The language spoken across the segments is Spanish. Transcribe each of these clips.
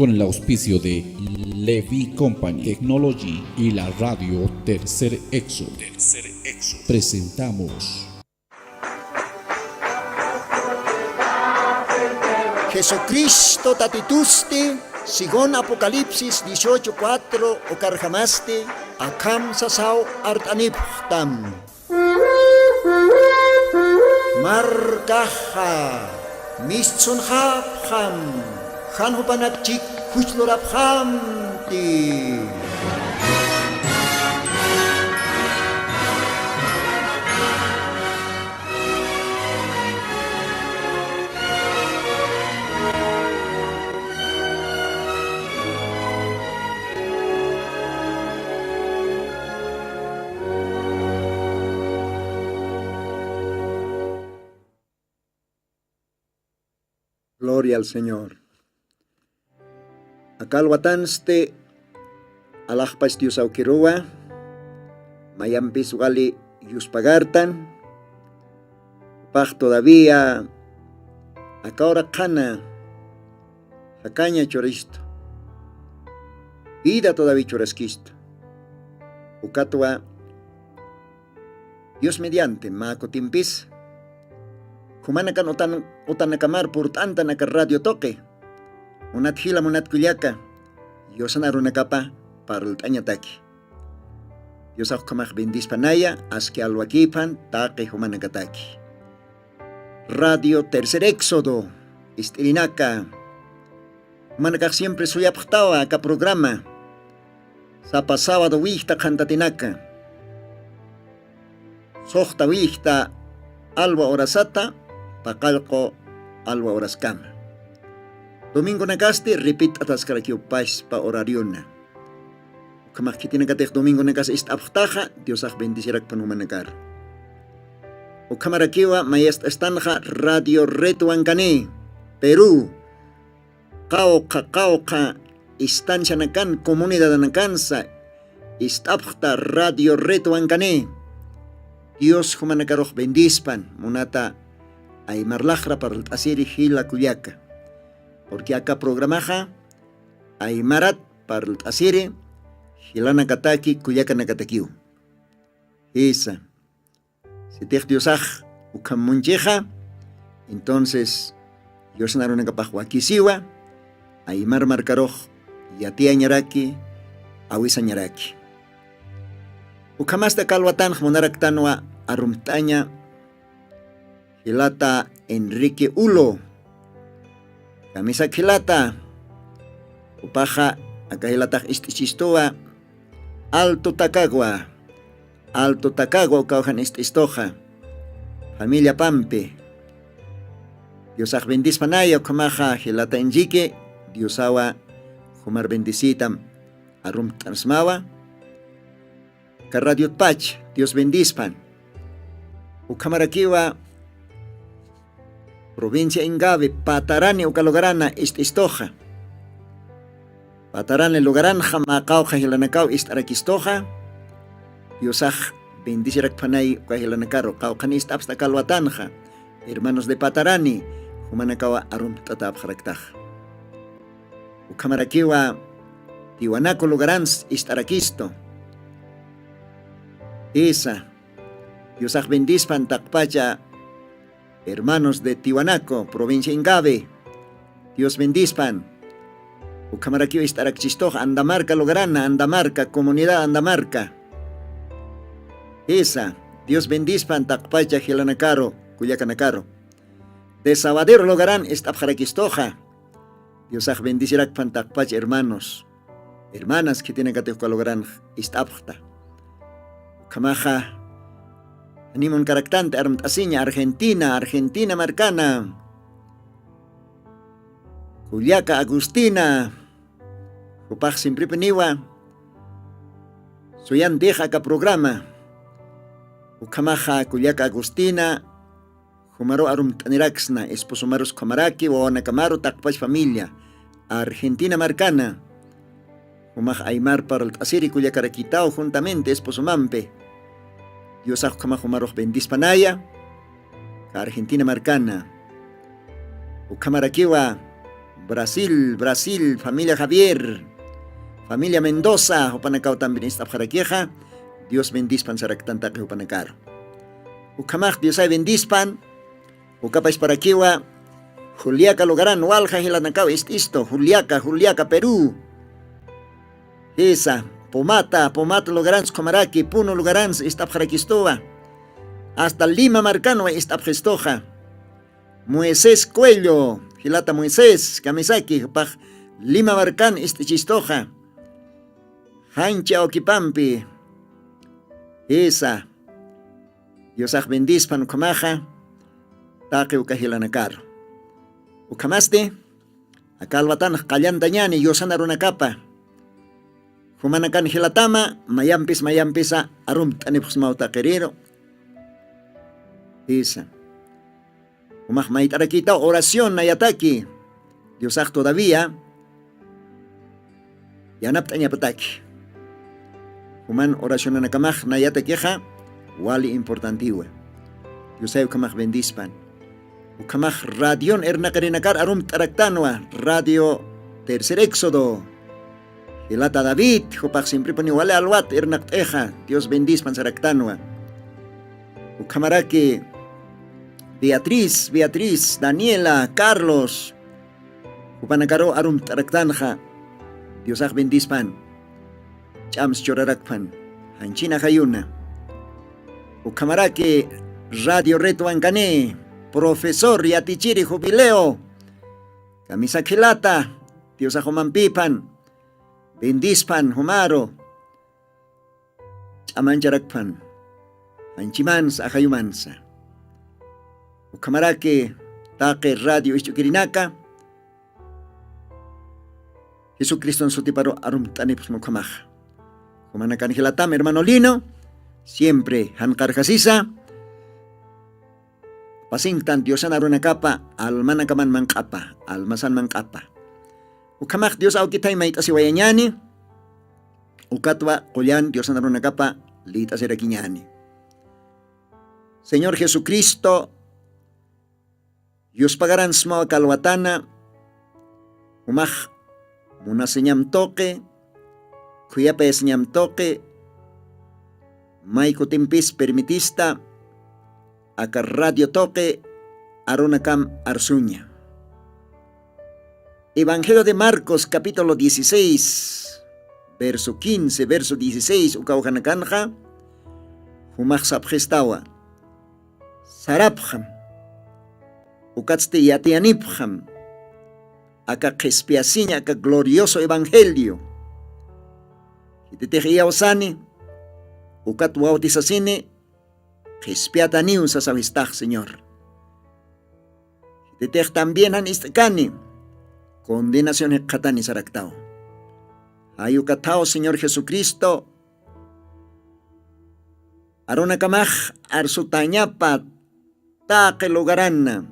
con el auspicio de Levi Company Technology y la radio Tercer Exo. Presentamos Jesucristo tatitusti, sigon Apocalipsis 18:4 o karjamaste, akam sasao artaniptam. Markaha, mistsun hapham, hanhupanapchik huchloraphamti. Gloria al Señor. Akalwatanste alajpas tiusauquirua, mayampis gali yuspagartan, paj todavía acahora cana, jacaña choristo, vida todavía chorasquisto, ucatua Dios mediante macotimpis, Humanakan utanakamar por tanta naka radio toque. Unat hila munat kulyaka. Yosan arunakapa para el tañataki. Yosak kamach bendis panaya aski alwakipan take humanakataki. Radio Tercer Éxodo. Istirinaka. Humanakak siempre suyaptawa ka programa. Sapa sábado wihta kantatinaka. Sohta wihta alwa orasata. Pakalko alwa oras kama. Domingo nagasti repeat atas karakiyo pais pa horario na. Kamakiti nagatek domingo nagas ist aptaja Dios ak bendisirak panumanagar. O kamarakiwa mayest estanja radio retuan kani Perú. Kao ka istansya nakan komunidad nakansa ist apta radio retuan kani. Dios humanagaroh bendispan munata ay marlajra para el asiri hila kuyaka. Porque acá programaja ay marat para el asiri hilana kataki kuyaka nakatakiu. Esa. Si te diosaj ukamuncheja, entonces Dios naruna kapahwakisiwa ay markaroj yatia ñaraki awisa ñaraki. Ukamasta kalwatan monaraktanwa arumtaña Hilata Enrique Ulo. Kamisa hilata. Upaja akahilata istichistoa. Alto Tacagua ukaujan ististoja. Familia Pampe. Diosaj bendis panaya ukamaja hilata Enrique. Diosawa humar bendisitam arum transmawa. Karadiot Pach. Dios bendispan. Ukamarakiwa provincia Ingave, Patarani ukalogarana istoja. Patarani lugaranja macao kahilanakao istarakistoja. Diosaj bendisirak panay kahilanakaro kau kanist absta kalwatanja. Hermanos de Patarani, humanakawa arum tatab haraktaj. Ukamarakiwa Tiwanaco lugarans istarakisto. Esa Diosaj bendispan takpacha hermanos de Tiwanaco, provincia Ingave, Dios bendispan. Ukamarakiwa istarakchistoja, Andamarca Lograna, Andamarca, comunidad Andamarca. Esa, Dios bendispan, Takpacha, Gilanacaro, Cuyacanacaro. De Sabadero Logarán, Estapjaraquistoja. Dios bendicirak pan Takpacha, hermanos, hermanas que tienen que te logran Istapjta. Ukamaja. Animon caractante asiña Argentina marcana. Juliaca Agustina. Upaj siempre peniwa. Soyan deja ka programa. Ukamaja Juliaca Agustina. Humaro arum taniraxna. Esposo maros kamaraki o nakamaro takpach familia. Argentina marcana. Humaj aymar para el asiri Juliaca raquitao juntamente esposo mampe. Dios akamajumaroh bendispanaya, Argentina marcana. Ukamarakiwa Brasil, familia Javier, familia Mendoza, Upanacao también está Jaraqueja, Dios bendispan Saractanta que Upanacaro. Ukamaj Dios ay bendispan, Ucapais para Kiwa, Juliaca Logarán, Walja Hilanacao, isto, Juliaca, Perú. Esa, Pomata Logarán, Comaraki, Puno Logarán, está Jaraquistoa. Hasta Lima Marcano está Gestoja. Moisés Cuello, Gilata Moisés, Kamisaki, Lima Marcán, este Chistoja. Hancha Oquipampi. Esa. Diosaj bendispan Ukamaja. Taque Ukahilanakar. Ukamaste. Akalwatan Kallandañani, Yosanarunakapa. Humanakan Hilatama, Mayampisa, Arum Tanipusmauta Querero. Esa. Umahmait Araquita, oración Nayataki. Diosaj todavía. Yanaptaña Pataki. Human oración anakamaj Nayatakeja. Wali importantiwe. Diosay ukamaj bendispan. Ukamaj radion ernakarinakar arum taraktanwa. Radio Tercer Éxodo. Hilata David. Hupaj siempre poni wale alwat ernakteja. Dios bendispan saraktanwa. Ukamaraki. Beatriz, Daniela, Carlos. Upanakaro arum taraktanja. Diosaj bendispan. Chams chorarakpan. Hanchina Hayuna. Ukamaraki Radio Reto Ancane. Profesor Yatichiri Jubileo. Camisa Kilata. Diosaj Humampipan. Bendispan Humaro. Chamancharakpan. Hanchimansa Hayumansa. Ukamaraki Taque Radio Ichukirinaka. Jesucristo en su tiparo arum tanipus mukamaj. Kumanakan hilatam hermano Lino. Siempre hankarjasisa. Pasingtan Diosan arunakapa. Almanakaman mankapa. Almasan mankapa. Ukamaj Dios aukitay maitasi wayanyani. Ukatwa kolyan Diosan arunakapa. Litaserakiñani. Señor Jesucristo. Dios pagarán smawa kalwatana. Umaj munaseñam toque. Kuyapes ñam toque. Maiko timpis permitista. Aka radio toque. Arunakam arsuña. Evangelio de Marcos capítulo 16. Verso 15, verso 16. Ukaujanakanja. Humaj sabjestawa. Sarabjam. Ukatste yatianipjam. Aka kespiasiña, aka glorioso evangelio. Ititejiya osani. Ukat wautisasine. Kespiataniun sasavistag, Señor. Ititej también han istekani. Condenación hekatani saraktao. Ayukatao, Señor Jesucristo. Arunakamaj arsutañapa. Taque lugarana.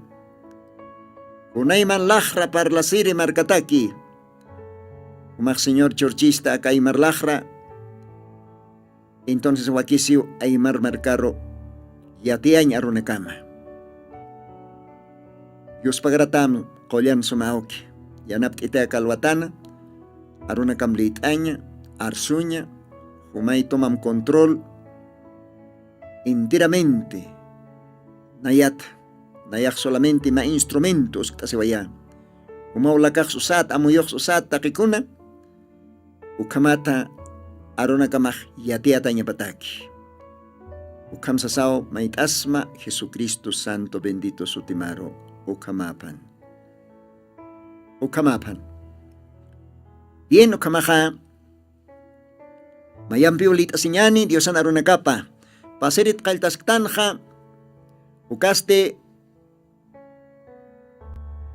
Unayman lajra parlasiri markataki. Umaj señor chorchista acá aymar lajra. Entonces wakisiu aymar marcaro. Yatiañ arunakama. Dios pagaratam kolyan sumaoki. Yanapt itea kalwatana. Arunakam litaña. Arsuña. Humay tomam control. Enteramente. Nayat. Nayak solamente ma instrumentos que se vaya. Umaulakak susat, amuyok susat, takikuna. Ukamata aronakamaj yatiata ñapataki. Ukam sasao mait asma Jesucristo Santo bendito sutimaro. Ukamapan. Bien ukamaja. Mayampi ulit asiñani Diosan aronakapa. Paserit kaltasktanja. Ukaste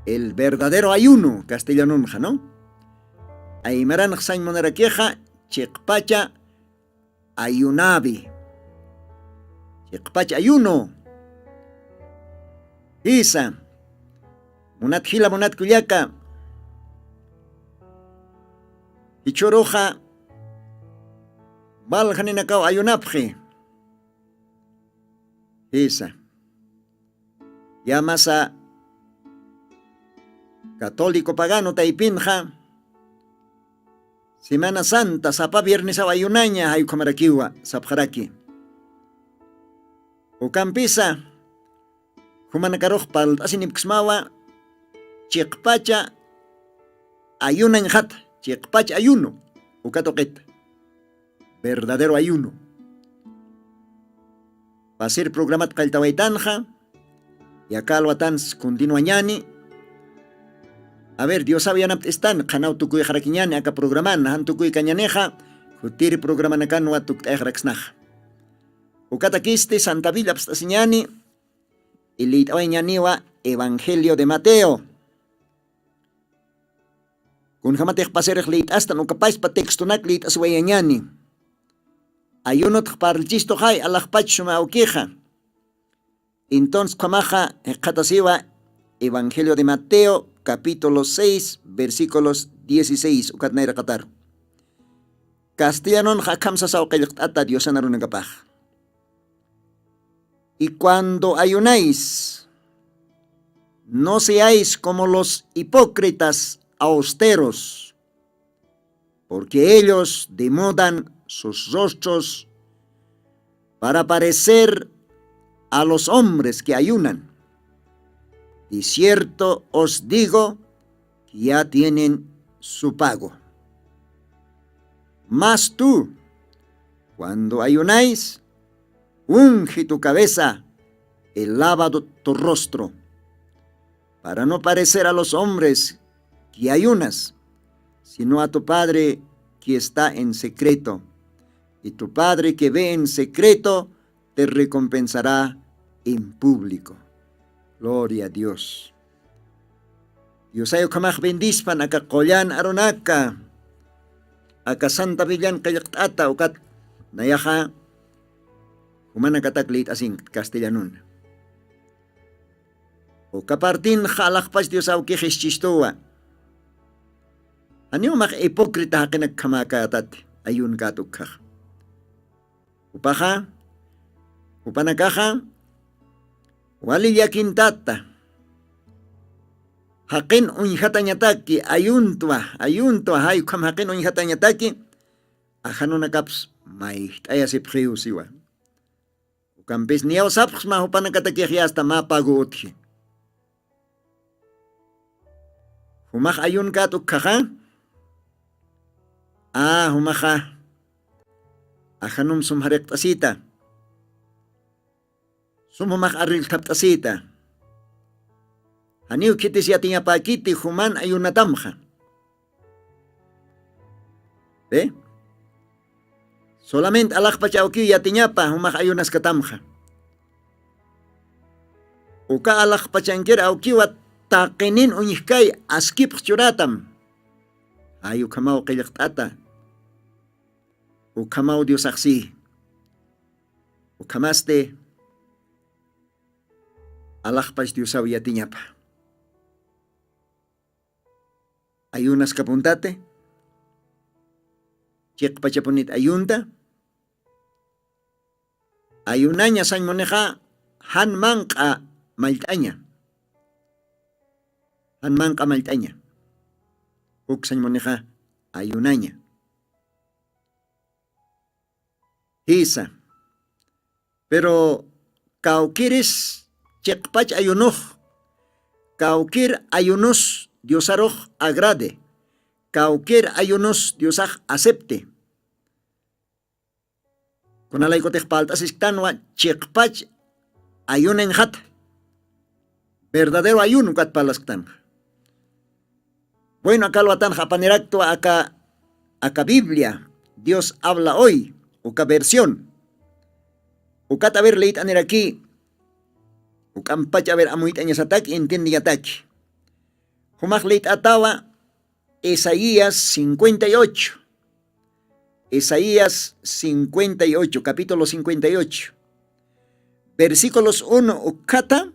el verdadero ayuno castellano, ¿no? Aymaran xañ monaraqueja, chekpacha ayunabi. Chekpacha ayuno. Isa. Munat hila munat kuyaka. Ichoroja. Baljaninakaw ayunapje. Isa. Yamasa católico pagano taipinja, Semana Santa, sapa viernes ayunaña, hay kamarakiwa, sapjaraki. O campisa, humanakaroj pal asinipksmawa, chiqpacha ayunan hat, chiqpacha ayuno, o katoquet, verdadero ayuno. Va a ser programat kaltawaitanja, y acá alwatans continuañani. A ver, Dios sabe yanap están, kanau tukuy harakiñani, acá programan, han tukuy kañaneja, jutiri programanakan wa tuk ehraksnaj. Ukatakiste Santa Villa pstasiñani, ilit ñaniwa Evangelio de Mateo. Kun hamatej paserej lit hasta no capaz pa textunak lit aswayañani. Ayunot parchisto hay alajpach shuma auqueja. Entonces kamaja katasiwa Evangelio de Mateo, capítulo 6, versículos 16. Ukatnaira Qatar. Castellanon hakamsa sa ata Dios anarunagapaj. Y cuando ayunáis, no seáis como los hipócritas austeros, porque ellos demudan sus rostros para parecer a los hombres que ayunan. Y cierto os digo que ya tienen su pago. Mas tú, cuando ayunáis, unge tu cabeza y lava tu rostro, para no parecer a los hombres que ayunas, sino a tu Padre que está en secreto. Y tu Padre que ve en secreto te recompensará en público. Gloria a Dios. Dios ayo kamaj bendispan aka kolyan aronaka, aka Santa Villan kayaktata ukat nayaha humana kataklit asing Castellanon. O kapartin halakpas Dios aw kihischistowa. Ano mak hipokrita hakinak kamakatat ayun katukha. Upaha, upanakaha, wali yakin tata. Hakin unhatanyataki ayuntwa hay kam hakin unhatanyataki ahano nakaps may taya si priu siwa. Ukampis niyaw saps mahupanakataki hasta mapaguotki. Humak ayun katukha. Humaka ahanum sumharek tasita. Sumumak aril taptasita. Haniu kiti siya tinya pakiti human ayun natamha. Solamente alak pa chauki yatinya pa humak ayun nas katamha. Uka alak pa chankir auki wat takinin unyikay askip churatam. Ayu kamau kayaktata. Ukamau Dios aksi. Ukamaste alakpas Diosaw yatinya pa. Ayunas kapuntate. Cek pachapunit ayunta. Ayunanya san moneja han mangka maltanya. Han mangka maltanya. Uksan moneja ayunanya. Hisa. Pero kaukiris Chekpach ayunoh, kaukir ayunos Diosaroh agrade, kaukir ayunos Diosaj acepte. Kunalay ko tekpaltas iskanwa, chekpach ayunen hat, verdadero ayuno kat palastan. Bueno, acá lo atan japanirakto acá Biblia, Dios habla hoy, uka versión. Ukat haber leit aniraki. Ukampach a ver amuit añas ataki, entiende ataki. Humak leit atawa, Isaías 58. Isaías 58, capítulo 58. Versículos 1 ukata.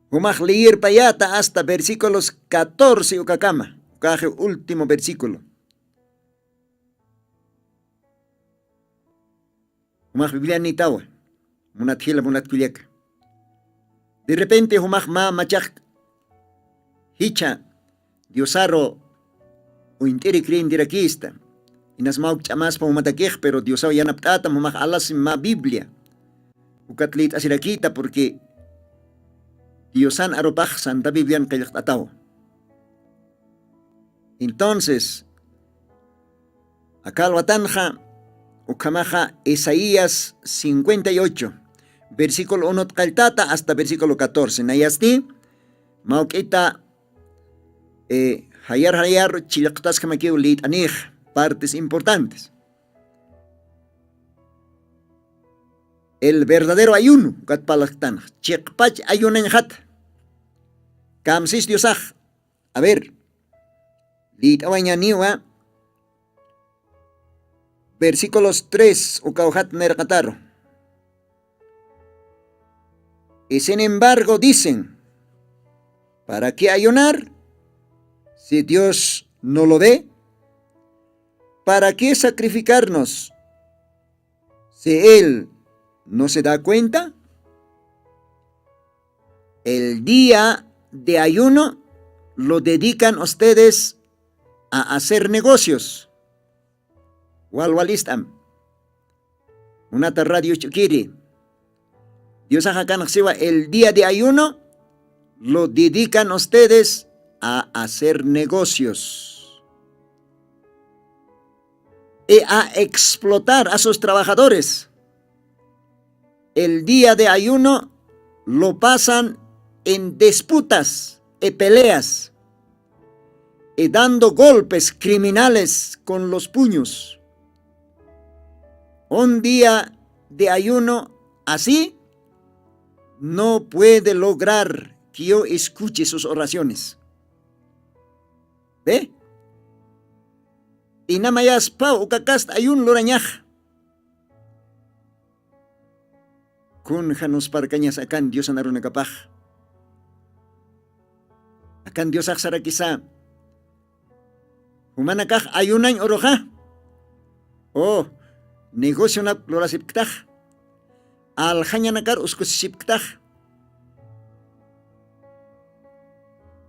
Humak leer payata hasta versículos 14 ukakama. Ukaje último versículo. Humak Biblia ni tawa. Munat hila munat kuliak. De repente humak ma machak hicha Diosaro uintiri krindirakista. Inas mauk chamas pa umatakih, pero Diosao yanaptata mamah alas ma Biblia. Ukatlit asirakita porque Diosan aropaj Santa Biblian kayaktatao. Entonces, akalwatanja ukamaja Isaías 58, versículo 1 kaltata hasta versículo 14. Nayasti, maukita hayar chilaktas kamakiu lit anih, partes importantes. El verdadero ayuno, katpalaktan, chikpach ayunenjat, kamsis diosaj. A ver, lit awañaniwa, versículos 3, ukauhat nerkataro. Y sin embargo dicen, ¿para qué ayunar si Dios no lo ve? ¿Para qué sacrificarnos si Él no se da cuenta? El día de ayuno lo dedican ustedes a hacer negocios. Walwalistam. Unata radio chukiri. Dios ajakanxiwa, el día de ayuno lo dedican ustedes a hacer negocios y a explotar a sus trabajadores. El día de ayuno lo pasan en disputas y peleas y dando golpes criminales con los puños. Un día de ayuno así no puede lograr que yo escuche sus oraciones. ¿Ve? Y namayas pau ukakast ayun lorañaj. Kun janos parcañas akan Dios anaruna kapaj. Akan Dios aksara kisa. Humanakaj ayunañ oroja. Oh, negocio na lorasipktaj. Aljaña nakar uskusipktaj.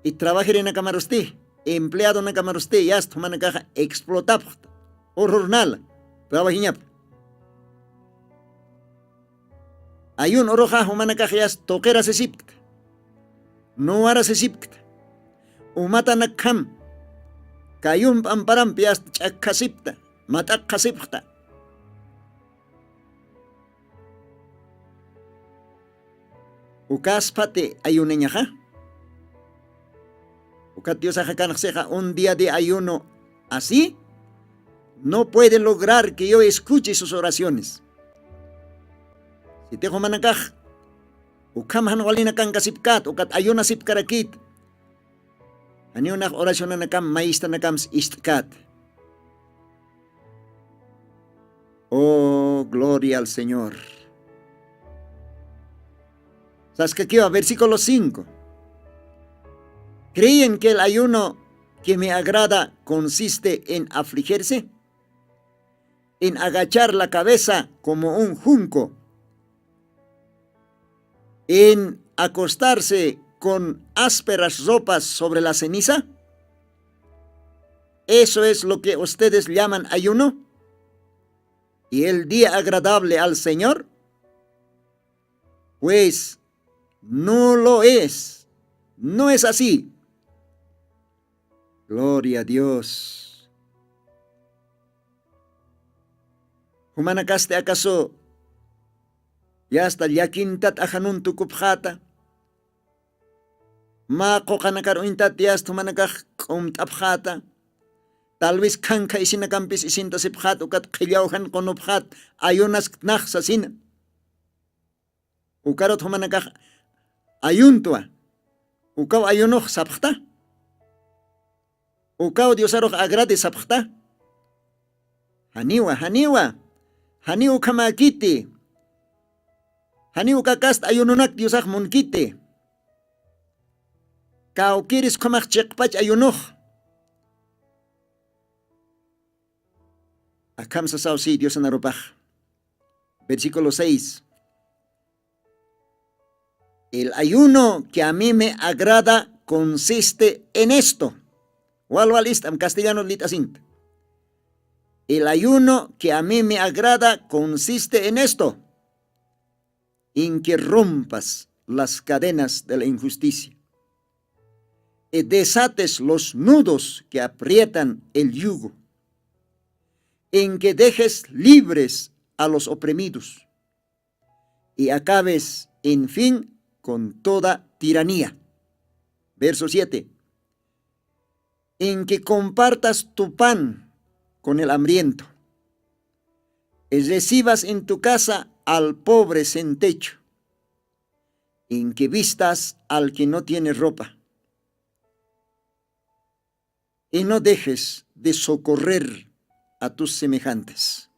Y trabajere na kamarusti. Empleado na kamarusti. Yast humanakaj explotap. Horrornal. Trabajiñap. Ayun oroja humanakaj yast toquera sesipkt. No ara sesipkt. Umata nakam. Kayun pamparam yast chakasipta. Matak kasipta. Ukas pate ayuneñaja. Ukat Dios ajakanakseja un día de ayuno así no puede lograr que yo escuche sus oraciones. Si te manakaj, ukam hanwalina kan kasipkat, ukat ayuna sipkarakit. Aniunak orasyon na nakam maista nakam istkat. Oh, gloria al Señor. Saskakiwa, versículo 5. ¿Creen que el ayuno que me agrada consiste en afligirse? En agachar la cabeza como un junco, en acostarse con ásperas ropas sobre la ceniza. ¿Eso es lo que ustedes llaman ayuno? ¿Y el día agradable al Señor? Pues no lo es. No es así. Gloria a Dios. ¿Humanakaste acaso ya hasta yakintat ajanun tukupjata? Ma kokanakaruintat yast humanakaj kumtapjata? Tal vez kanka isinakampis isintasipjat ukat qillaujan konupjat ayunas knaj sasina. Ukarot humanakaj ayuntua. Ukaw ayunuj sapjta. Ukaw Diosaroj agrade sapjta. Haniwa. Haniu kamakiti. Haniu kakast ayununak Diosaj munkite. Kaw kiris kamak chekpach ayunuj. Akam sasaw si Dios anarupaj. Versículo 6. El ayuno que a mí me agrada consiste en esto. Walwalistam castellano litasint. El ayuno que a mí me agrada consiste en esto, en que rompas las cadenas de la injusticia y desates los nudos que aprietan el yugo, en que dejes libres a los oprimidos y acabes, en fin, con toda tiranía. Verso 7. En que compartas tu pan con el hambriento y recibas en tu casa al pobre sin techo, en que vistas al que no tiene ropa y no dejes de socorrer a tus semejantes.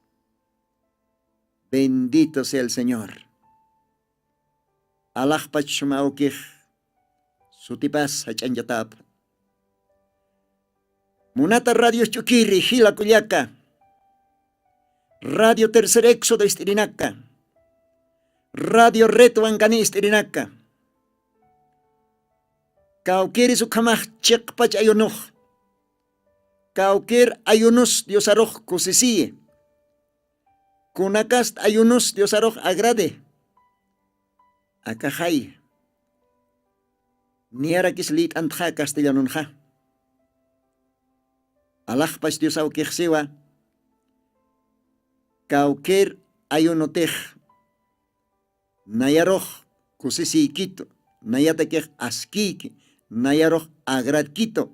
Bendito sea el Señor. Allah pachmaukij sutipas hachanyatab. Munata Radio Chukiri, Gila Culiaca. Radio Tercer Éxodo Istirinaca. Radio Reto Ancani Istirinaca. Kaukiri sukamach chekpach ayunuj. Kaukir ayunus Dios aroj kusisiye. Kunakast ayunus Dios aroj agrade. Akajay. Niarakis lit antja castellanonja. Alajpas Dios aukijsiwa. Kaukir ayunotej. Nayaroj kusisiykito. Nayatakej askiki. Nayaroj agradkito.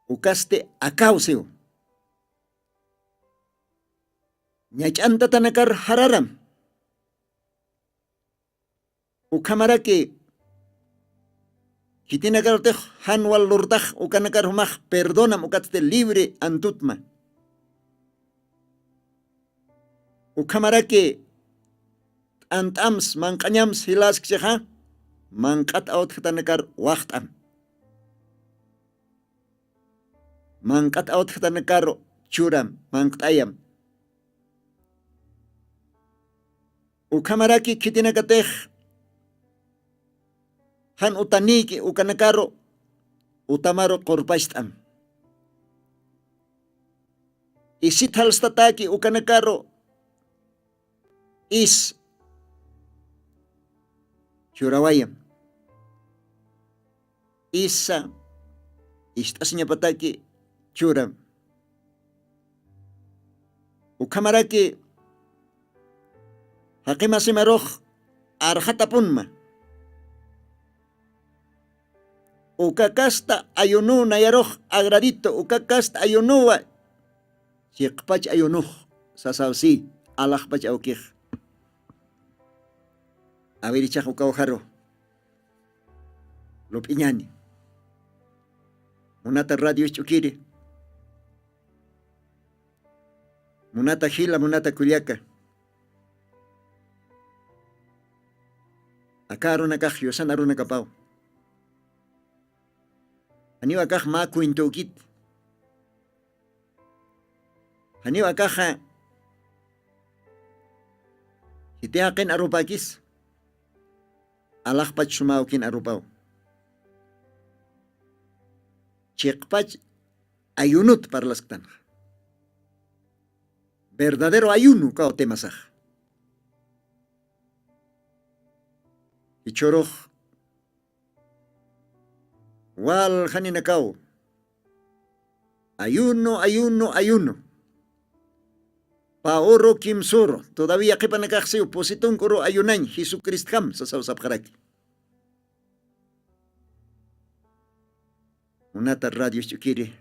Ukaste akauseo. Ñachanta tanakar hararam. Ukamarake. Hitinakar hanwal lurtaj ukanakar humaj perdonam ukaste libre antutma. Ukamarake antams manqañams hilas kseja manqat aut tanakar waqtam. Manqat aut tanakar churam manqtayam. Ukamaraki kitinakatej han utaniki ukanakaro utamaro korpashtam. Isit halstataki ukanakaro is churawayam. Isa istasnya pataki churam. Ukamaraki Hakima simaroj arjatapunma. Ukakasta ayunu nayaroj agradito. Ukakasta ayunuwa. Siqpach ayunuj sasawsi alajpach aukij. Avirichaj ukawjaro. Lopiñani. Munata radio chukiri. Munata Gila, munata Culiaca. Acá aruna kaj yosan aruna kapau. Aniwa kaj ma kuintukit. Aniwa kaja hitiaqin arupakis. Alajpach sumaukin arupau. Chiqpach ayunut parlasqtan. Verdadero ayuno kao temasaj. Ichoroj wal haninakao. Ayuno, ayuno, ayuno. Paoro kimsoro. Todavía kipanakaxi opositong kuro ayunan. Jesucrist ham sa sausapkaraki. Unata radio chukiri.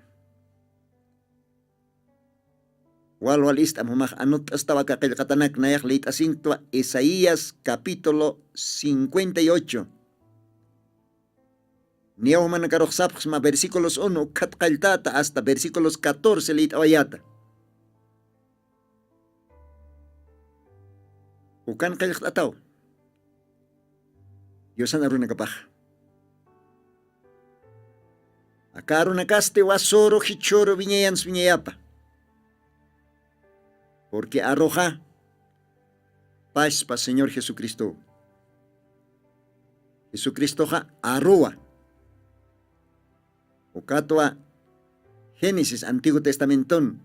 Wal istam humaj anot estaba kakilkatanak nayak leit asintwa Isaías capítulo 58. Niyahuman karojsapxma versículos 1 katkaltata hasta versículos 14 leit awayata. Ukan kalikataw. Yosan aruna kapaj. Akaruna kaste wasoro hichoro viñeyans viñeyapa. Porque arroja paz para Señor Jesucristo. Jesucristo arroja Ukatua Génesis Antiguo Testamenton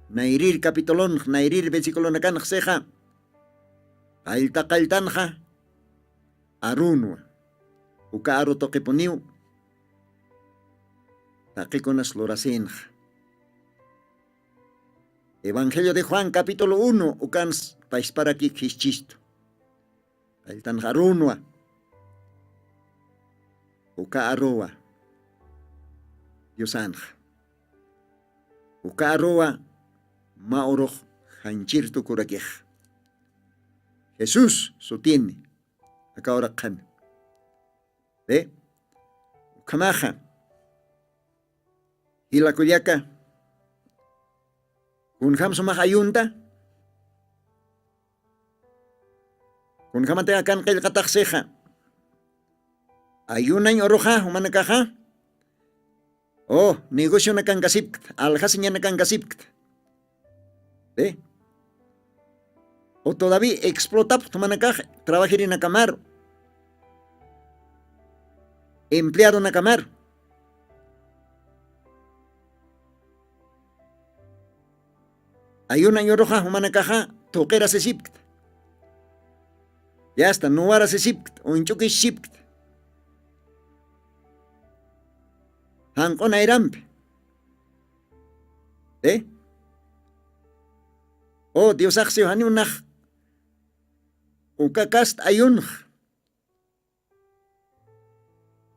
Nairir capitolon Nairir versículo nakan seja Kailta kailtanja Arunwa Uka aro toqipuniu Taquikonas lorasenja. Evangelio de Juan capítulo 1 ukans paisparaki kischisto. Kailtan harunwa Uka aroa Diosanja Uka aroa maoroh hanchirtu kurakej Jesús sutiene acá ahora kan ve ukamaja hila kuyaka kunham sumah ayunta kunham te akan kail katakseja ayunan oroja humanakaja oh negocio nakan kasip alhasinya nakan kasip ve o todavía explota tumanakaj trabajar en akamar empleado en akamar ayunan oroja humanakaja toquera se sipt ya está no ara se sipt o inchuki sipt hankona irampe oh Dios aksio hani unah ukakast ayun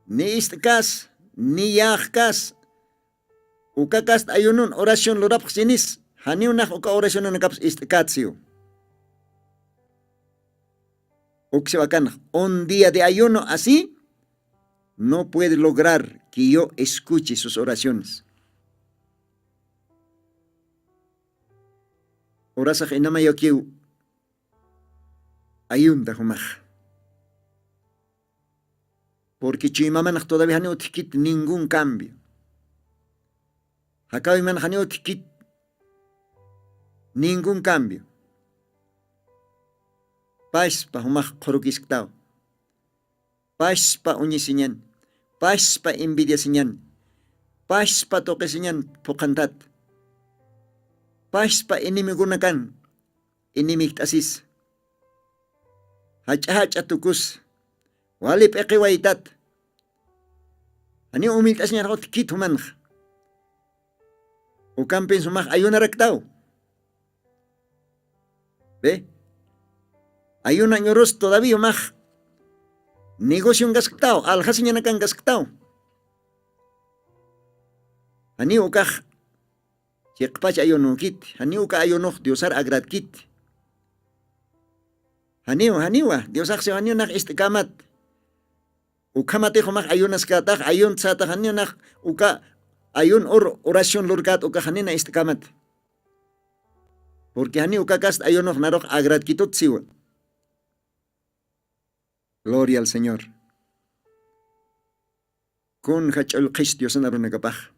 ni istkas ni yahkas ukakast ayunun oración lorap sinis hani unah uka oración nakaps istkatsio uksiwakan un día de ayuno así no puede lograr que yo escuche sus oraciones. Orasaj inama yo quiero ayunda humaj. Porque chimamanaj todavía no tikit ningún cambio. Hakawi man no tikit ningún cambio. Paispa humaj korukisktaw. Paispa uñisinyan. Paispa envidia sinyan. Paispa toque sinyan pokantat. Paispa inimigunakan. Inimiktasis. Hacha tukus. Walip ekiwaitat. Ani umiltas niya ako tikit humanj. Ukampin sumaj ayuna rektaw. Ve? Ayuna nyoros todavía humaj. Negocio gasktaw, alhasinya nakan gasktaw. Ani ukaj Yekpach ayonukit, haniu ka ayonok Diosar agrat kit. Haniwa, Dios aksio haniu nak istikamat. Ukamate humak ayunas katak, ayun satak haniu nak uka ayun oración lurkat uka hanina istikamat. Porque haniu kakast ayonok narok agrat kitut siwa. Gloria al Señor. Kun hachol qish Dios narunakapaj.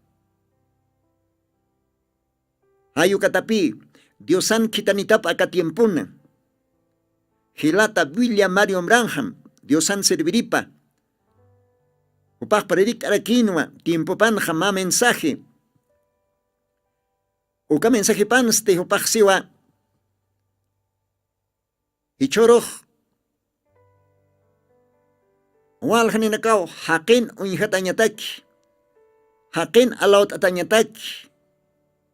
Hayu katapi, Diosan kitanitap akatiempuna. Hilata William Mario Branham, Diosan serviripa. Upaj predict arakinwa, tiempo pan jama mensaje. Uka mensaje panste upaj siwa. Ichoroh. Wal haninakaw, hakin unyatanyatak. Hakin alaut atanyatak.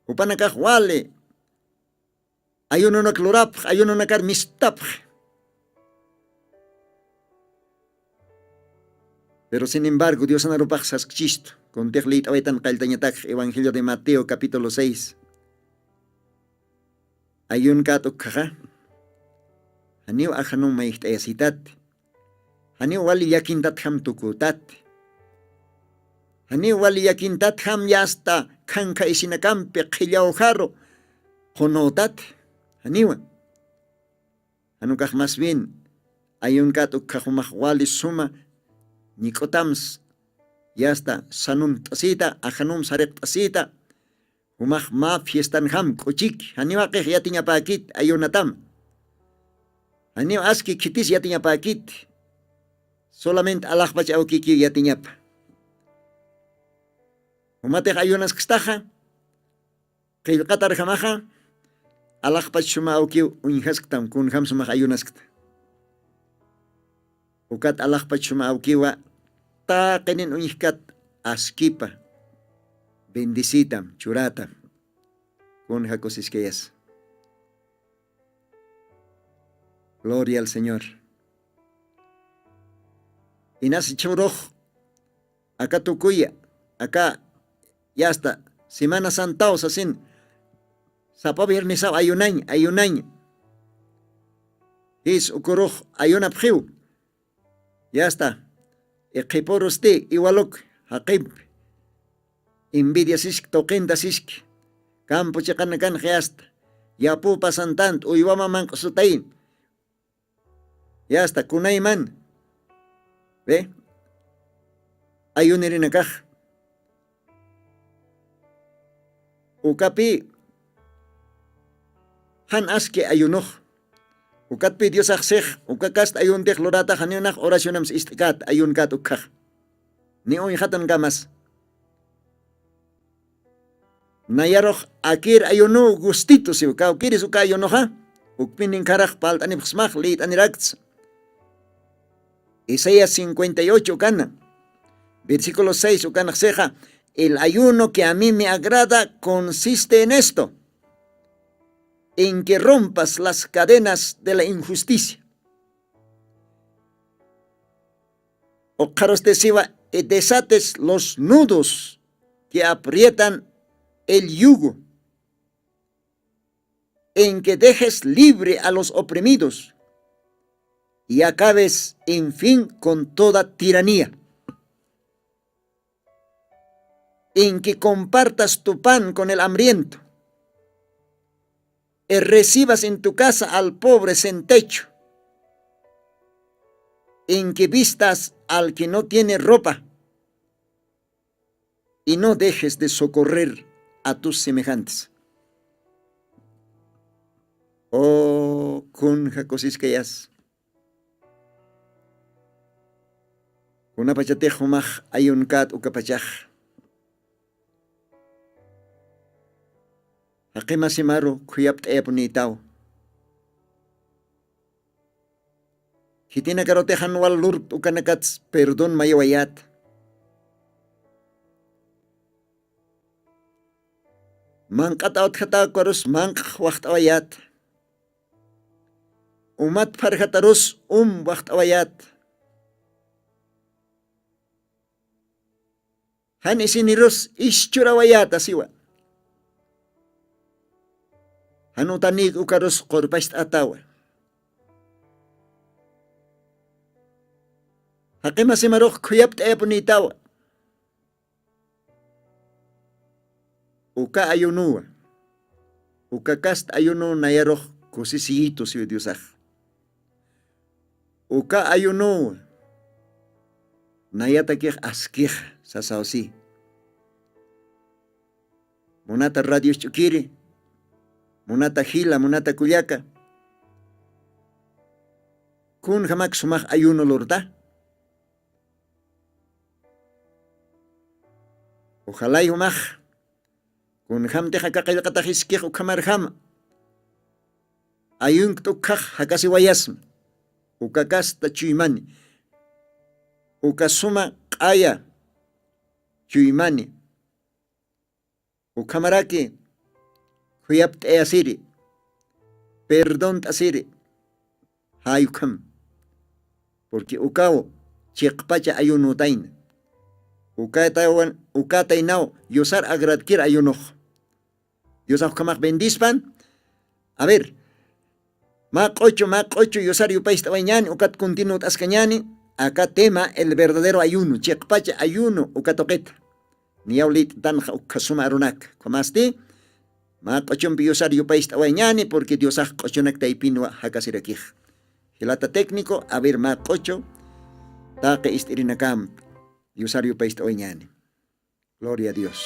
Upanakaj wale. Ayuno naklurap, ayuno nakar mistap. Pero sin embargo, Dios anarupaj saskchisto. Con tejlit awetan kaltanyatak, Evangelio de Mateo capítulo 6. Ayun katok kaja. Haniw ajanong maihtaesitat. Haniw wali yakintat ham tukutat. Haniw wali yakintat ham yasta kanka isinakampe qillaw jaro. Honotat. Haniwa. Anukaj más bien. Ayun katok kajumaj wali suma. Nikotams. Yasta sanum tasita. Ajanum sarek tasita. Humaj ma fiestan ham kuchik. Haniwa kej yatinya pakit ayunatam. Haniw aski kitis yatinya pakit. Solamente Allah baca kiki yatinyap. Umatej ayunas kstaja, qillqatar jamaja, alaqpach shuma awkiw unhasktam kun hamsumaj ayunaskta. Ukat alaqpach shuma awkiwa, taqinin unhkat askipa, bendicitam, churatam, kun jacosiskeyas. Gloria al Señor. Inasi churoj, acá tucuya, acá ya está, Semana Santa o sasin, sapa viernes ayunañ, is ukuroj ayunapjiw, ya está, eqiporusti igualuk, haqib, envidia sisk, toquinda sisk, campo chakanakan geasta, yapu pasantant, uywama manqsutain, ya está, kunayman, ¿ve? Ayunirin akaj. Ukapi han aske ayunuj. Ukatpi Dios aksej, ukakast ayun dek lorata hanyonak orasyonams istikat ayun kat ukaj. Ni oy hatan gamas. Nayaroj akir ayunu gustito si uka ukiris uka ayunoja. Ukpinin karaj palt anipxmaj lit anirakts. Isaías 58 cana. Versículo 6 ukana seja. El ayuno que a mí me agrada consiste en esto, en que rompas las cadenas de la injusticia. O carostesiva, desates los nudos que aprietan el yugo, en que dejes libre a los oprimidos y acabes, en fin, con toda tiranía. En que compartas tu pan con el hambriento, y recibas en tu casa al pobre sin techo, en que vistas al que no tiene ropa, y no dejes de socorrer a tus semejantes. Oh, kun jacosiskeyas. Kuna pachatejumaj ayun kat ukapachaj. Aqima simaru kuyap t'epunitaw. Hitina karotejan wal lurp ukanakats perdón mayawayat. Manqataut khata korus manq waqtawayat. Umat farhatarus waqtawayat. Han isinirus ischurawayat asiwa. Hanutanig ukarus qorbast atawa. Haqima simaruk kuyap t'epunitawa. Uka ayunua. Uka kast ayunu nayarok kusisiyito si Diosaj. Uka ayunua. Nayatakih askih sasawsi. Munata radio chukiri. Munata hila, munata kulyaka. Kun hamak sumaj ayuno lorda. Ojalá yumaj. Kun ham teja kakayakatajiskij ukamar ham. Ayun tukaj hakasi wayasm. Ukakasta chuimani. Ukasuma kaya chuimani. Ukamaraki. Huyap asiri, perdón asiri, hayukam, porque ukao chiqpacha ayunutain, ukatainao yosar agradkir ayunoh. Dios akukamak bendispan. A ver, mak ocho yosar yupaista wañani, ukat continuot ascañani, acá tema el verdadero ayuno, chiqpacha ayuno, ukatoqueta, niaulit tanja ukasuma arunak, comasti. Ma qochon biosar yupaist awañani porque Dios ha qochonak taipinwa hakasirakij. Hilata técnico, a ver ma qocho, taque istirinakam, biosar yupaist awañani. Gloria a Dios.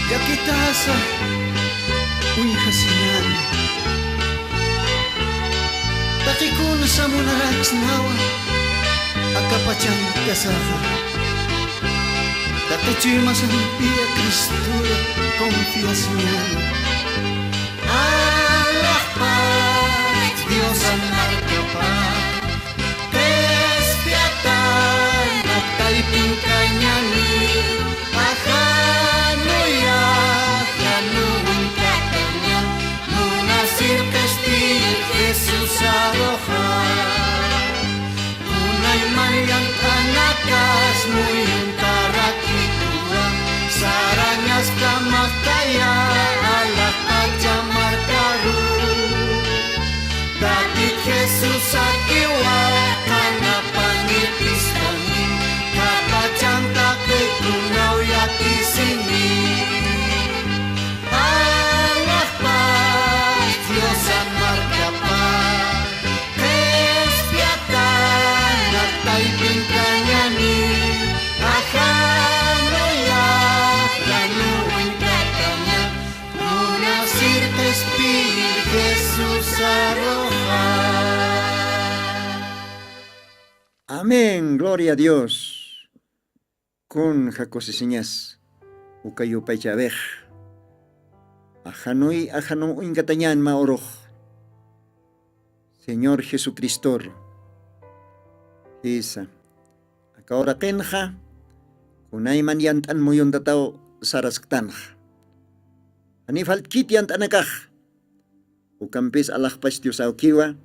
yakitasa uyhasinan takikuna sa munaraksnawa akapachang kasaha takichimas ang pia Kristura confiasnian Allah paz Dios amar capaz despiatan at ipingkanyani ahanoya yanuun katanya munasir kastil Jesus aroha unay mayang anakas muyong tarakitua saranyas kamakaya alak pajamar karu Datit Jesus akiwa kana panipis kami kapacang takay tunaw yati sini Allah paz Dios amar kapal despiatan at taipin kanyani akanoya ganuin katanya munasir espir Jesus aroha. Amén, gloria a Dios. Con jacosisiñas, ukayo paychabej. Ajanoy ingatañan maoroj. Señor Jesucristo. Isa. Akahora kenja. Kunay man yantan mo yung dataw sarasktanj. Anifalt kitiant anakaj. Ukampis alakpas Dios aukiwa.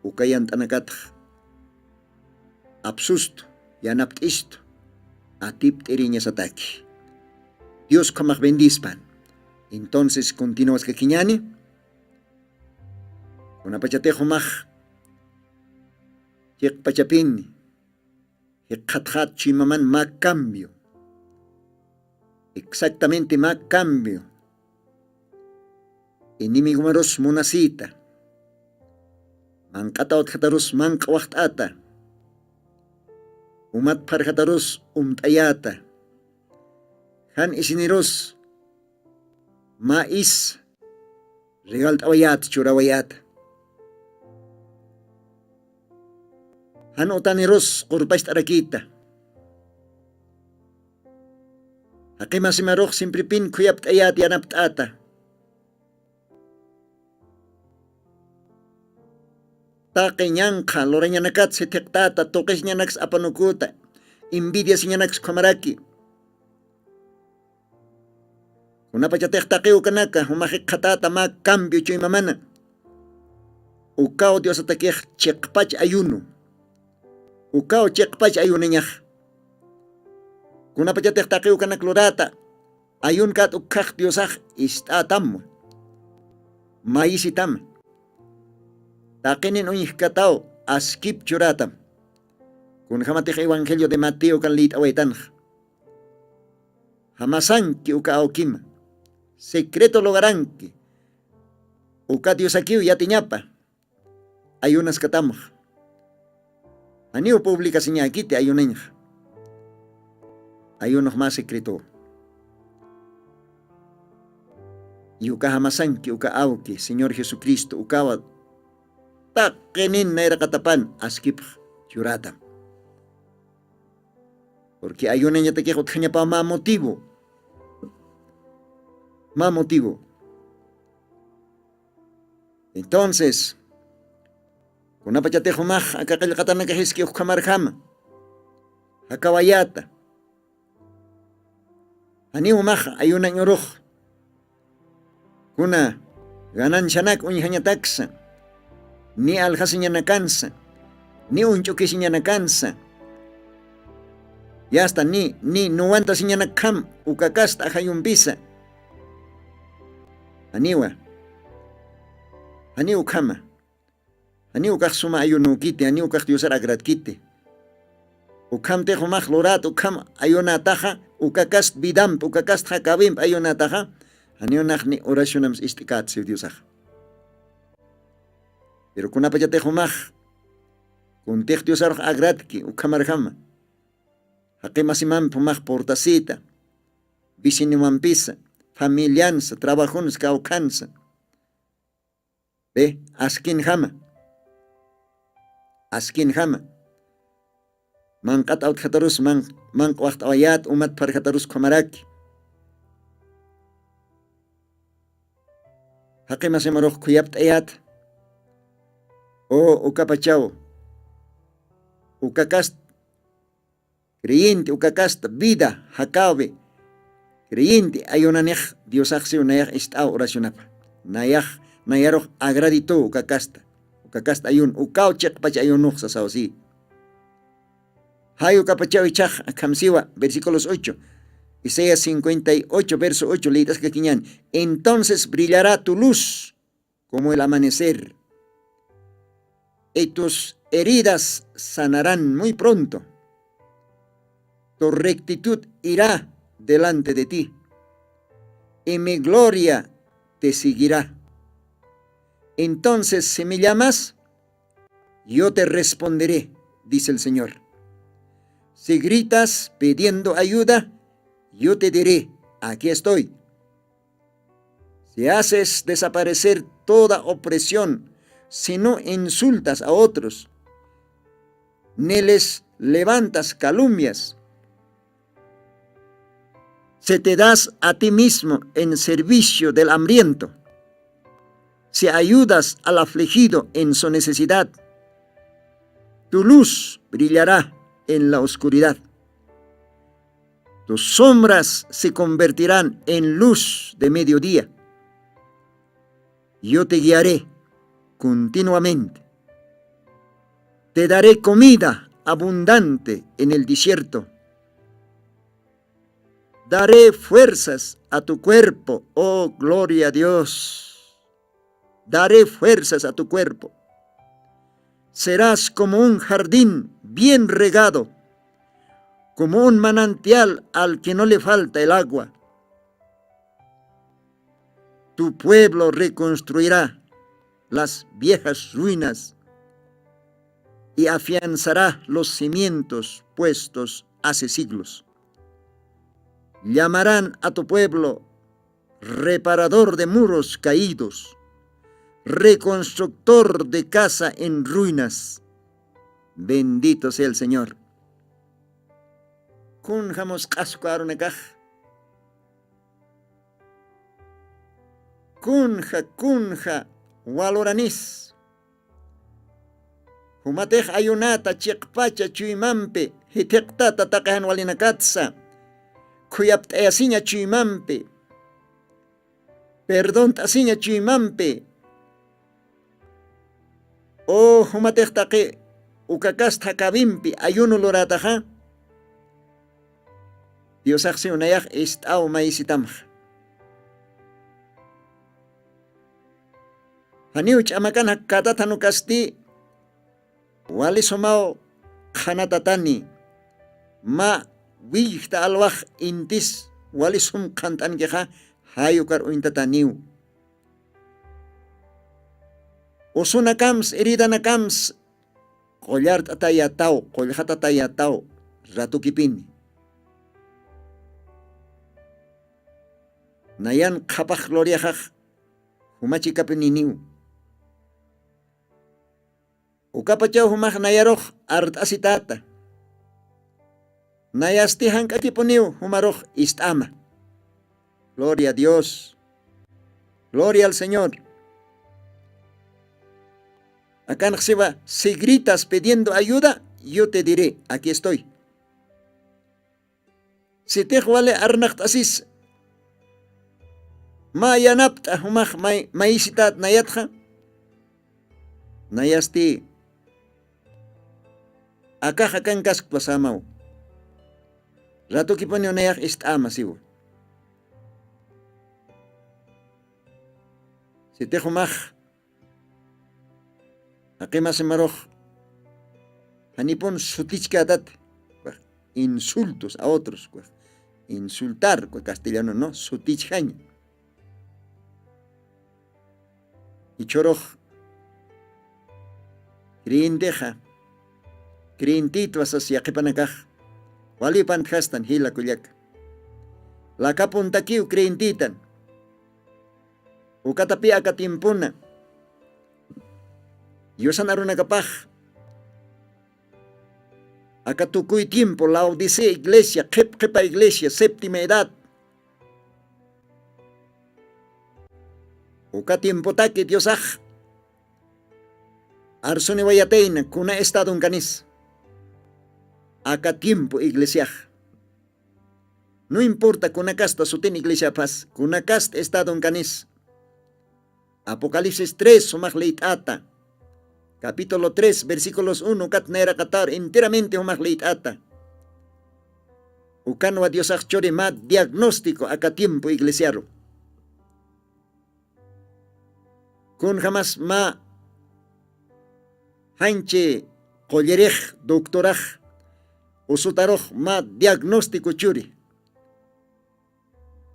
Ukayant anakat. Absust. Yanapt isto. Atip terinya sataki. Dios kamak bendispan. Entonces continuas que kiñani. Kuna pachatejo maj. Yek pachapin. Yek khathat chimaman ma cambio. Exactamente ma cambio. Inimigo maros monasita. Mankataot kataros mankawaktata. Umat par kataros umtayata. Han isiniros. Mais. Regal tawayat churawayat. Han otaniros kurpas tarakita. Hakimasimarok simpripin kuyap tayat yanaptata. Take nyanka, loranya nakat si tektata, tokes niya naks apanukuta, invidia si niya naks kamaraki. Kuna pa siya tektakeo kanaka, humakik katata makambyo choy mamana. Ukaw Diyos at takik tsekpach ayuno. Ukaw tsekpach ayuno niya. Kuna pa siya tektakeo kanak lorata, ayun kat ukak Diyosak istatam mo. Maisitam. Takinin unyih kataw askip churatam. Kung hamatik evangelio de Mateo kan lit awaitan. Hamasan ki uka aukim. Secreto logaran ki. Uka Dios akiw yatinyapa. Ayunas katamah. Aniw publikasi niya kiti ayunan niya. Ayunos mas sekreto. Yuka hamasan ki uka auki. Señor Jesucristo ukawat. Takinin na katapan askip churatam. Porque ayunan niya takikot kanya pa mamotibo. Mamotibo. Entonces, kung napachate humah, akakalakatan na kahiski ukamarham. Hakawayata. Ani humah ayunan yuruh. Kuna ganan siyanak unyihanya taksa. Ni alhasinya nakansa, ni unchukisinya nakansa. Ya hasta ni nuwanta sinya nakam, ukakasta hayumpisa. Aniwa. Ani ukama. Ani ukak suma ayunu kiti, ani ukak diusar agrat kiti. Ukam te humah lorat, ukam ayunataha, ukakast bidam, ukakast hakabim ayunataha. Ani unak ni orasyonams istikat si diusah. Pero kung napajate humah, kung tektiyo sarok agratki, ukamarhama. Haki masimam pumah portasita, bisinimampisa, familianza, trabajones que alcanza. Ve, askin jama. Man qat out khatarus man waqt ayat umat par khatarus komaraki. Haqima semaroq kuyapt ayat. O ukapachao. Ukakast creyente, ukakast vida, hakabe. Creyente ayunanej Dios aksi unayaj ista oracionapa. Nayaroj agradito ukakasta. Ukakasta ayun ukao chekpach ayunuj sasawsi. Hayo kapachao ichaj kamsiwa versículos 8. Isaías 58 verso 8 leitas kakiñan. Entonces brillará tu luz como el amanecer. Y tus heridas sanarán muy pronto. Tu rectitud irá delante de ti, y mi gloria te seguirá. Entonces, si me llamas, yo te responderé, dice el Señor. Si gritas pidiendo ayuda, yo te diré, aquí estoy. Si haces desaparecer toda opresión, si no insultas a otros, ni les levantas calumnias, si te das a ti mismo en servicio del hambriento, si ayudas al afligido en su necesidad, tu luz brillará en la oscuridad. Tus sombras se convertirán en luz de mediodía. Yo te guiaré continuamente. Te daré comida abundante en el desierto. Daré fuerzas a tu cuerpo, oh gloria a Dios. Daré fuerzas a tu cuerpo. Serás como un jardín bien regado, como un manantial al que no le falta el agua. Tu pueblo reconstruirá las viejas ruinas y afianzará los cimientos puestos hace siglos. Llamarán a tu pueblo reparador de muros caídos, reconstructor de casa en ruinas. Bendito sea el Señor. Kunjamos kaskuarunekaj. Kunja waloranis. Humatej ayunata chiqpacha chuimampe hitiqtata taqahan walinakatsa. Kuyapt asiña chuimampe. Perdón asiña chuimampe. O humatej taqe ukakasta kabimpi ayuno lorataja. Dios aksi unayaj istau maisitamja. Haniuch amakan hakkatatanu kasti wali somao khanatatani ma wihta alwaj intis wali sum kantan keja hayukar uintataniu. Usuna kams eridana kams kollar tatayatao koljatatayatao ratukipini. Nayan kapaj gloriajaj humachi kapininiu. Ukapachau humaj nayaroj art asitata. Nayasti hankakipuniu humaroj istama. Gloria a Dios. Gloria al Señor. Acá naxiba, si gritas pidiendo ayuda, yo te diré, aquí estoy. Si te huale arnacht asis, ma yanapta humaj maisitat nayatja, nayasti. Acá hakan kask pasamau. Rato kipone unayaj istama siwo. Si te humaj akima semaroj hanipon sutichkatat insultos a otros. Insultar castellano no, sutichkaña. Y choroj kriindeja kriintito asas yaqipanakaj walipan hastan hila kullak la kapuntakiu creintitan. Ukatapi akatimpuna. Yosanaruna kapaj. Akatukuy tiempo, la Odisea iglesia, kepa iglesia, séptima edad. Uka tiempo taki Diosaj. Arsoni wayateina, kuna estado canis. Aka tiempo iglesia. No importa kuna casta suten iglesia paz, kuna casta estado canis. Apocalipsis 3, sumaj leit ata. Capítulo 3, versículos 1, katnera katar, enteramente humaj leit ata. Ukanwa Diosaj chore mat diagnóstico aka tiempo iglesiaro. Kun jamás ma hanche kollerej doctoraj usutaroj ma diagnóstico churi.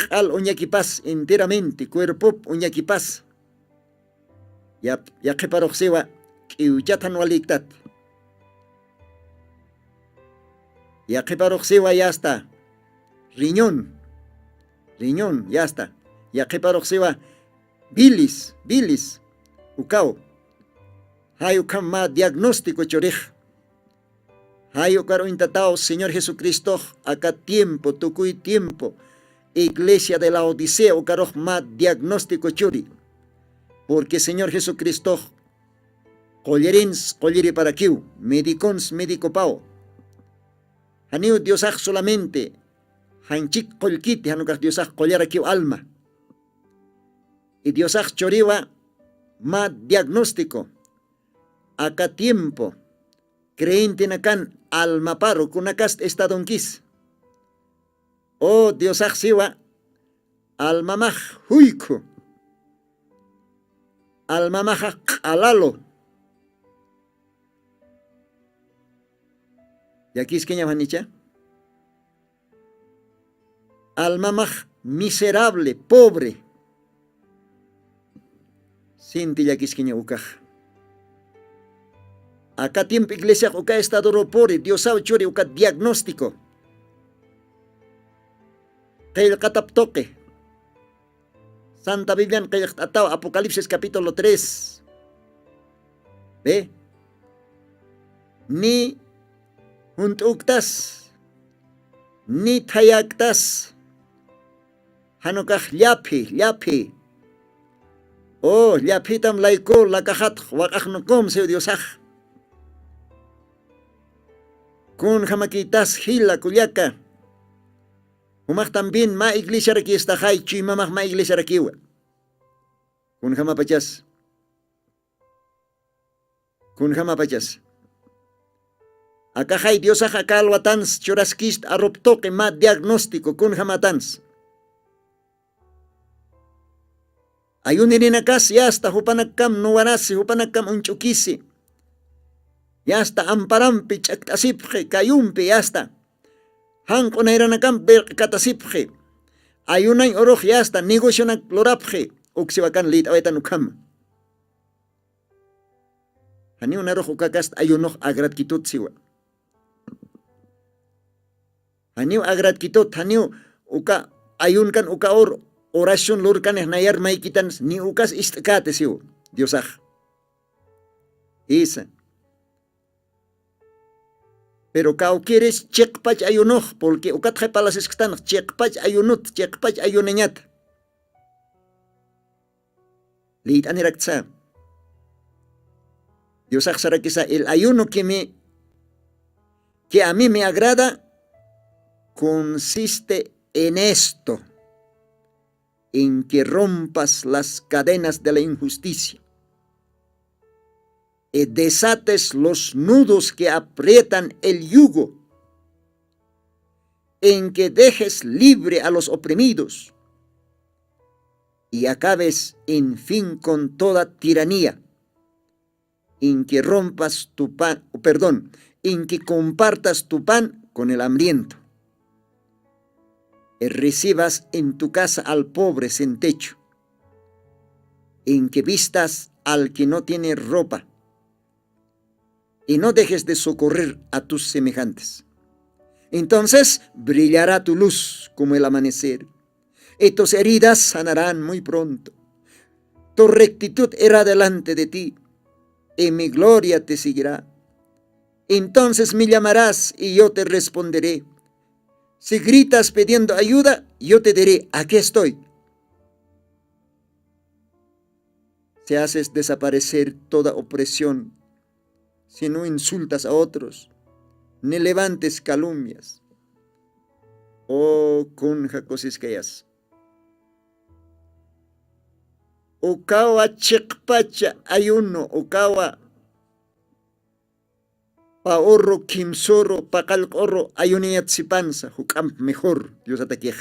Al uñaquipas enteramente, cuerpo uñaquipas. Ya que paroj sewa kiuyatan waliktat. Ya que paroj sewa ya está. Riñón, ya está. Ya que paroj sewa bilis, ukao. Hayo kama diagnóstico chorej. Hayo caro intatao, Señor Jesucristo, acá tiempo, tukuy tiempo. Iglesia de la Odisea, o caro ma diagnóstico churi. Porque Señor Jesucristo, collerins, colleri para kiu, medicons, médico pao. Haniu Diosaj solamente, hanchik colkiti, hanukas Diosaj collera kiu alma. Y Diosaj choriwa ma diagnóstico. Acá tiempo, creyente nakan alma paro, kunakast estadonquis. Oh Diosaj siwa, alma maj huiku. Alma maja alalo. Y aquí es que llaman alma maj miserable, pobre. Sinti ya quisqueña ukaj. Acá tiempo iglesia uka estado ropore, Dios sabe chori uka diagnóstico. Kaya kataptoke. Santa Biblia kaya atao Apocalipsis capítulo 3. ¿Ve? Ni juntuktas, ni tayaktas. Hanukaj llapi. Oh, llapitam laiko lakahat wakajnukom se Diosaj. Kun jamaquitas hila kuyaka. Humaj también ma iglesia raki estajay chimamaj ma iglesia rakiwa. Kun jamapachas. Acá hay Diosaj acá alwatans churaskist arroptoque ma diagnóstico kun jamatans. Ayunirinakas ya hasta hupanakam nuwarasi hupanakam unchukisi. Ya hasta amparampi chaktasipje kayumpi ya hasta. Hanko nairanakam katasipje. Ayunay oroj ya hasta negocio nak lorapje. Uksiwakan lit awetan ukam. Hani unaroj ukakast ayunoj agratkitud siwa. Hani agratkitud hani uka ayunkan uka oración lurkan nayar maikitan ni ukas istkate siu Diosaj. Isa. Pero kau quieres chekpach ayunoj porque ukat palas estan chekpach ayunut chekpach ayuneñat. Lit aniraksa. Diosaj sarakisa el ayuno que a mí me agrada consiste en esto. En que rompas las cadenas de la injusticia y desates los nudos que aprietan el yugo, en que dejes libre a los oprimidos y acabes en fin con toda tiranía, en que rompas tu pan, en que compartas tu pan con el hambriento. Recibas en tu casa al pobre sin techo, en que vistas al que no tiene ropa, y no dejes de socorrer a tus semejantes. Entonces brillará tu luz como el amanecer, y tus heridas sanarán muy pronto. Tu rectitud irá delante de ti, y mi gloria te seguirá. Entonces me llamarás y yo te responderé. Si gritas pidiendo ayuda, yo te diré, aquí estoy. Si haces desaparecer toda opresión, si no insultas a otros, ni levantes calumnias, oh kunja cosisqueas. Ukawa chiqpacha ayuno, ukawa paorro kimsoro paqalqorro ayuniyatsipansa, hukam mejor, Dios ataquej.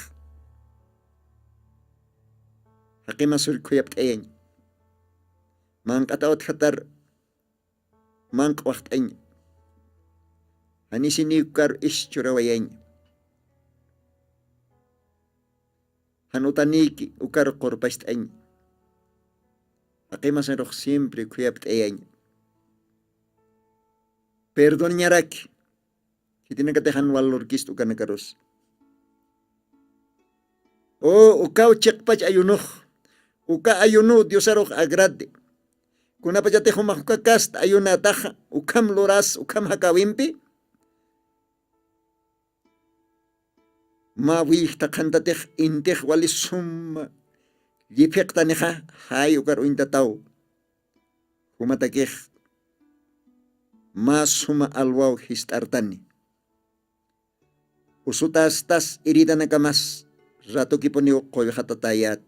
Haqima surkuyapt'ayan. Manqatawat hatar manqwaqt'añ. Anisini ukar ischurawayañ. Hanutaniki ukar qorpasht'añ. Haqima suruk siempre kuyapt'ayan. Perdonaraki. Kitina katahan walor kistu kanakaros. Oh, ukaw chiqpach ayunuh. Uka ayunuh Diosarok agrade. Kuna pachate humakukakast ayunataja. Ukam loras, ukam hakawimpi. Ma wihta kantatej intej walisumma. Lipek taneja hay ukar uintataw. Humatakej. Ma suma alwaw histartani. Usutas tas irida nakamas. Rato kiponi koy hatatayat.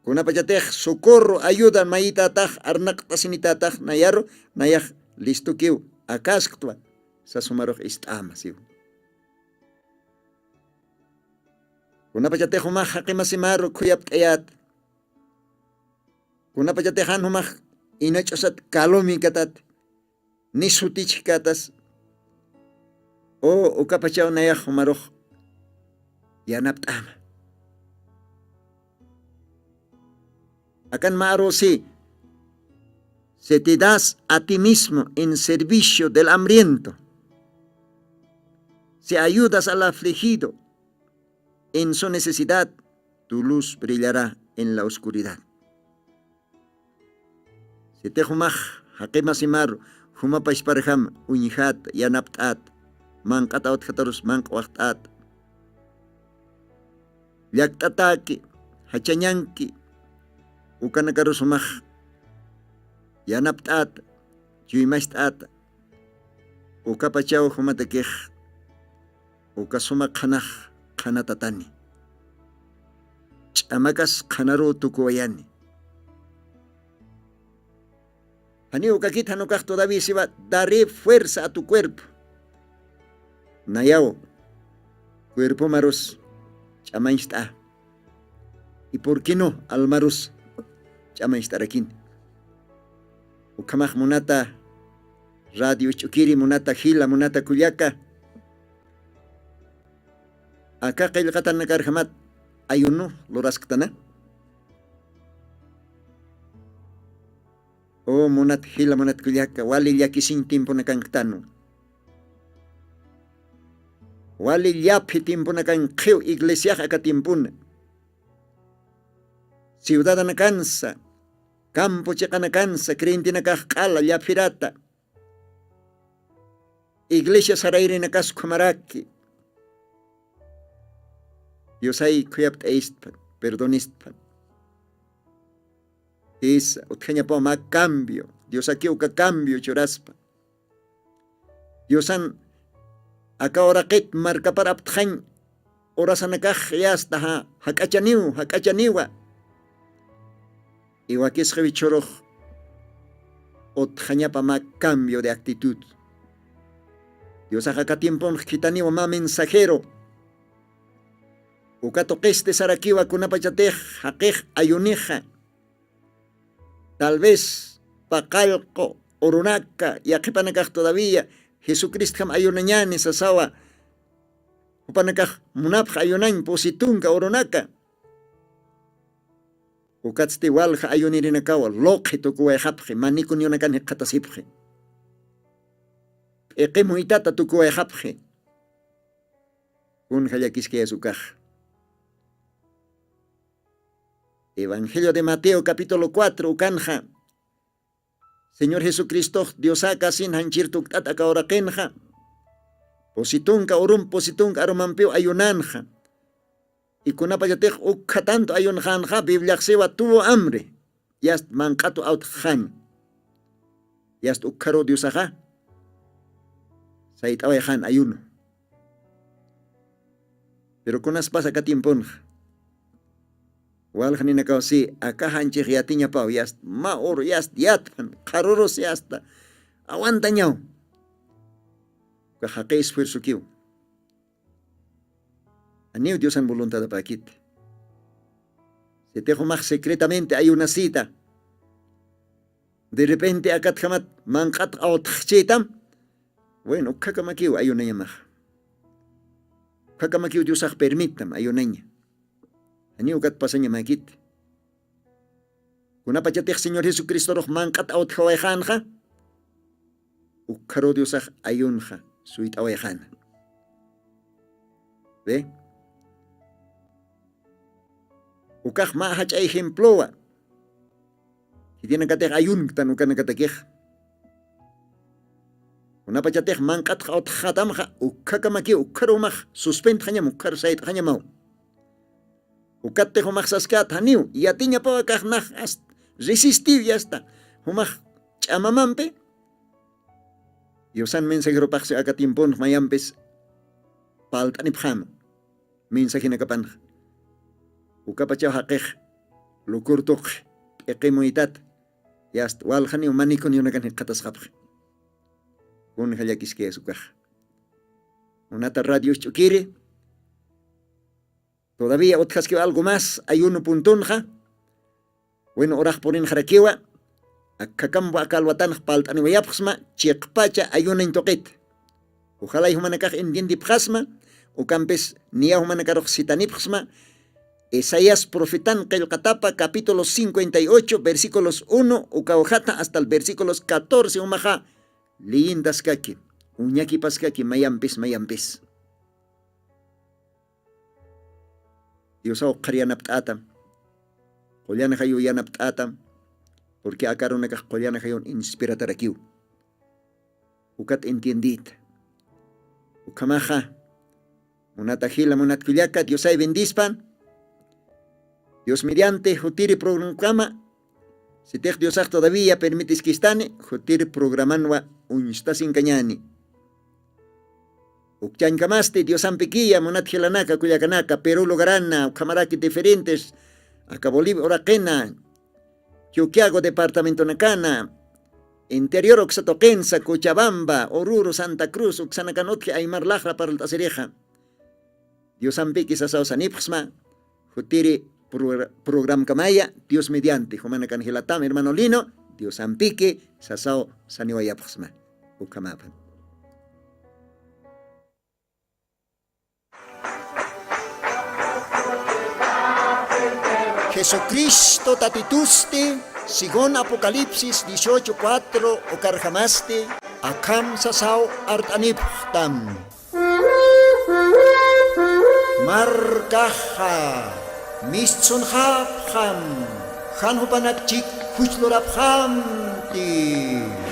Kuna pachatej socorro ayuda maitataj arnak tasinitataj nayaro nayaj listo kiw akasktua sa sumaroj istama siw. Kuna pachatej humaj hakimasimaro kuyaptayat. Kuna pachatejan humaj inachosat kalomi katat nisutich katas. O ukapachaw nayaj humaroj yanaptama. Akan maaro si te das a ti mismo en servicio del hambriento, si ayudas al afligido en su necesidad, tu luz brillará en la oscuridad. Si te humaj hakimasimaro humapashparham uñihat yanaptat manqataot hatarus manqwaqtat llaqtataki hachañanki ukanakaros humaj yanaptat chuymastat ukapachaw humatakej ukasuma qhanaj qhanatatani ch'amakas qhanaru tukuwayani. Hani ukakit hanukaj todavía se va daré fuerza a tu cuerpo. Nayaw cuerpo maros ch'amainsta. ¿Y por qué no al maros ch'amainstarakin? Ukamaj munata radio chukiri munata hila munata kuyaka. Acá qillqatan nakarhamat ayuno loraskatana. O munat hila munat kuyaka wali yakisin tiempo nakankatano. Wali yapi tiempo nakanqiw iglesia aka tiempuna. Ciudad nakansa, campo chica nakansa, creyente nakajqala yapirata. Iglesia sarairi nakas kumaraki. Dios ay kuyapt eistpan, perdonistpan. Esa, utkaña po ma cambio. Dios aquí uka cambio churaspa. Dios an acá ora qit marca para aptjañ. Ora sanakaj yasta ha hakachaniwa. Iwakis javichoroj. Utkaña pa ma cambio de actitud. Dios acá tiempo quitaniwa ma mensajero. Ukato qeste sarakiwa kunapachatej haqej ayuneja. Tal vez paqalqo urunaka yaqipanakaj todavía Jesucristo ayunañani sasawa upanakaj munapaj ayunañ positunka urunaka ukatzti walja ayunirinakawa loqi tukuwayjapji manikun yunakani qatasipji eqimu itata tukuwayjapji kun hallakisque azukaj. Evangelio de Mateo capítulo 4 ukanja. Señor Jesucristo, Dios acá sin hanchirtuk tataka orakenja. Positunka arumampio ayunanja. Y kunapayatej ukha tanto ayunjanja, Biblia tuvo hambre. Yast mankato out han. Yast ukkaro Dios acá. Sait han ayuno. Pero kunas pasa ka tiemponja. Wal hanina kausi acá hanchig yatinya pau yast maor yast yatpan karoros yasta aguanta ñau kahake esfuerzo kiu aniu Dios en voluntad de paquit se te más secretamente hay una cita de repente akat jamat mankat out chetam bueno kakamakiu hay una llamada kakamakiu Dios permitam hay una niña ani ugat pasanya makit. Kuna pachatek Señor Jesucristo roh mankat out hawaihanha. Ukaro Diosah ayunha suit awaihan. Ve? Ukah ma hach ay ejemploa. Hindi nagatek ayun tanukan nagatekih. Kuna pachatek mankat out khatamha ukakamaki ukarumah suspend hanya mukar sait hanya mau. Ukatte humah saskat haniu yatinya pa kaknah resistir ya está humah chamamampe yosan mensajero pakse akatimpon mayampes paltanip ham mensaje nakapan ukapacha haqej lukurtuk eqimoitat yast wal haniu manikon yonakan qatas qapj kun hayakiske sukaj unata radio chukire. Todavía otras que algo más hay uno puntunja. Bueno, oraj ponin jarakiwa. Akakambo akalwatan paltan wayapsma chiqpacha hay una intoqit. Ojalá y humanakaj entiende pjasma o campes niya humanakaj sitanipsma. Isaías profetan Qayokatapa capítulo 58 versículos 1 ukaojata hasta el versículos 14 umaja lindas kaki uñaki paskaki mayampis. Dios qariyanap atam. Qolyana kayo yanap atam. Porque akaron nakah qolyana kayon inspiratarakiw. Ukat entiendit. Ukamaja. Munatahila munatkuyaka Dios ay bendispan. Dios mediante jutiri programa. Si te Dios todavía permitis que estane, jutiri programanwa unstasin cañani. Ukchan kamaste Dios ampiquilla monat hilanaka kuyakanaka Perú logarana camaraki diferentes acá Bolivia oraquena Chuquiago departamento nakana interior oxatoquensa Cochabamba Oruro Santa Cruz uxanacanotki Aymar Lajra para el tasereja Dios ampiqui sasao sanipsma jutiri program kamaya Dios mediante humanakan hilatam hermano Lino Dios ampiqui sasao saniwayapsma ukamapan. Jesucristo tatituste, según Apocalipsis 18:4 o carjamaste, akam sasao artaniptam. Markaha, mistsunhapham, hanhupanakchik hujloraphamti.